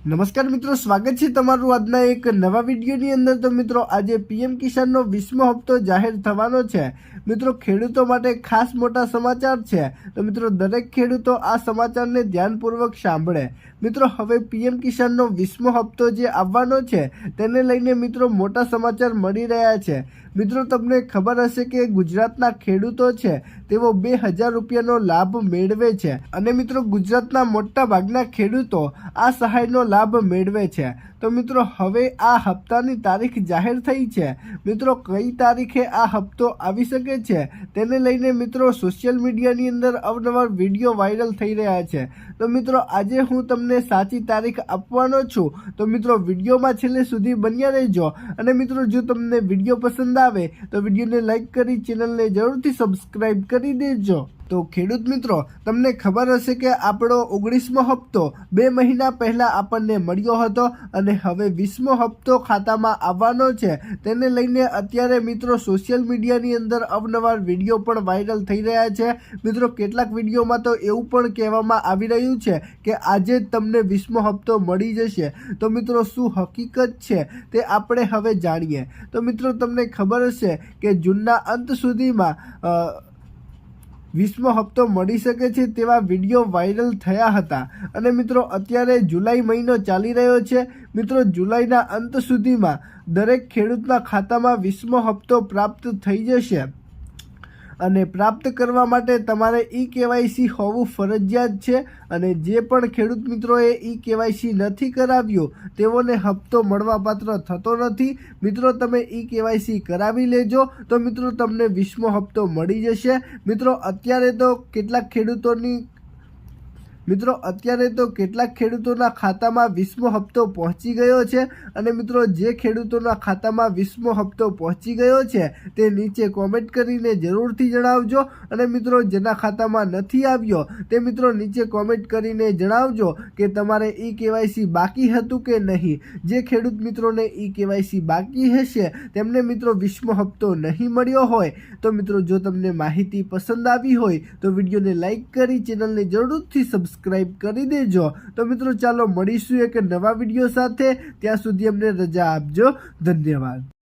નમસ્કાર મિત્રો, સ્વાગત છે તમારું આજના એક નવા વિડીયોની અંદર। તો મિત્રો આજે પીએમ કિસાનનો 20મો હપ્તો જાહેર થવાનો છે। મિત્રો ખેડૂતો માટે ખાસ મોટા સમાચાર છે। તો મિત્રો દરેક ખેડૂતો આ સમાચારને ધ્યાનપૂર્વક સાંભળે। મિત્રો હવે પીએમ કિસાનનો 20મો હપ્તો જે આવવાનો છે તેને લઈને મિત્રો મોટા સમાચાર મળી રહ્યા છે। મિત્રો તમને ખબર હશે કે ગુજરાતના ખેડૂતો છે તેઓ 2000 રૂપિયાનો લાભ મેળવે છે અને મિત્રો ગુજરાતના મોટા ભાગના ખેડૂતો આ સહાયનો લાભ મેળવે છે। તો મિત્રો હવે આ હપ્તાની તારીખ જાહેર થઈ છે। મિત્રો કઈ તારીખે આ હપ્તો આવી શકે છે તેને લઈને મિત્રો સોશિયલ મીડિયાની અંદર અવનવાર વિડીયો વાયરલ થઈ રહ્યા છે। તો મિત્રો આજે હું તમને સાચી તારીખ આપવાનો છું। તો મિત્રો વિડીયોમાં છેલ્લે સુધી બન્યા રહેજો અને મિત્રો જો તમને વિડીયો પસંદ આવે તો વિડીયોને લાઈક કરી ચેનલને જરૂરથી સબસ્ક્રાઈબ કરી દેજો। તો ખેડૂત મિત્રો તમને ખબર હશે કે આપણો 19મો હપ્તો 2 મહિના પહેલા આપણને મળ્યો હતો અને હવે 20મો હપ્તો ખાતામાં આવવાનો છે। તેને લઈને અત્યારે મિત્રો સોશિયલ મીડિયાની અંદર અવનવાર વિડીયો પણ વાયરલ થઈ રહ્યા છે। મિત્રો કેટલાક વિડીયોમાં તો એવું પણ કહેવામાં આવી રહ્યું છે કે આજે જ તમને 20મો હપ્તો મળી જશે। તો મિત્રો શું હકીકત છે તે આપણે હવે જાણીએ। તો મિત્રો તમને ખબર હશે કે જૂનના અંત સુધીમાં 20મો હપ્તો મળી શકે છે તેવા વિડીયો વાયરલ થયા હતા અને મિત્રો અત્યારે જુલાઈ મહિનો ચાલી રહ્યો છે। મિત્રો જુલાઈના અંત સુધીમાં દરેક ખેડૂતના ખાતામાં 20મો હપ્તો પ્રાપ્ત થઈ જશે અને પ્રાપ્ત કરવા માટે તમારે ઈ-કેવાયસી હોવું ફરજિયાત છે અને જે પણ ખેડૂત મિત્રોએ ઈ-કેવાયસી નથી કરાવ્યું તેઓને હપ્તો મળવાપાત્ર થતો નથી। મિત્રો તમે ઈ-કેવાયસી કરાવી લેજો તો મિત્રો તમને 20મો હપ્તો મળી જશે। મિત્રો અત્યારે તો કેટલાક ખેડૂતોના ખાતામાં 20મો હપ્તો પહોંચી ગયો છે અને મિત્રો જે ખેડૂતોના ખાતામાં 20મો હપ્તો પહોંચી ગયો છે તે નીચે કોમેન્ટ કરીને જરૂરથી જણાવજો અને મિત્રો જેના ખાતામાં નથી આવ્યો તે મિત્રો નીચે કોમેન્ટ કરીને જણાવજો કે તમારે ઈ-કેવાયસી બાકી હતું કે નહીં। જે ખેડૂત મિત્રોને ઈ-કેવાયસી બાકી હશે તેમને મિત્રો 20મો હપ્તો નહીં મળ્યો હોય તો મિત્રો જો તમને માહિતી પસંદ આવી હોય તો વિડીયોને લાઈક કરી ચેનલને જરૂરથી સબસ્ક્રાઈબ કરી દેજો। તો મિત્રો ચાલો મળીશું એક નવા વિડીયો સાથે। ત્યાં સુધી અમને રજા આપજો। ધન્યવાદ।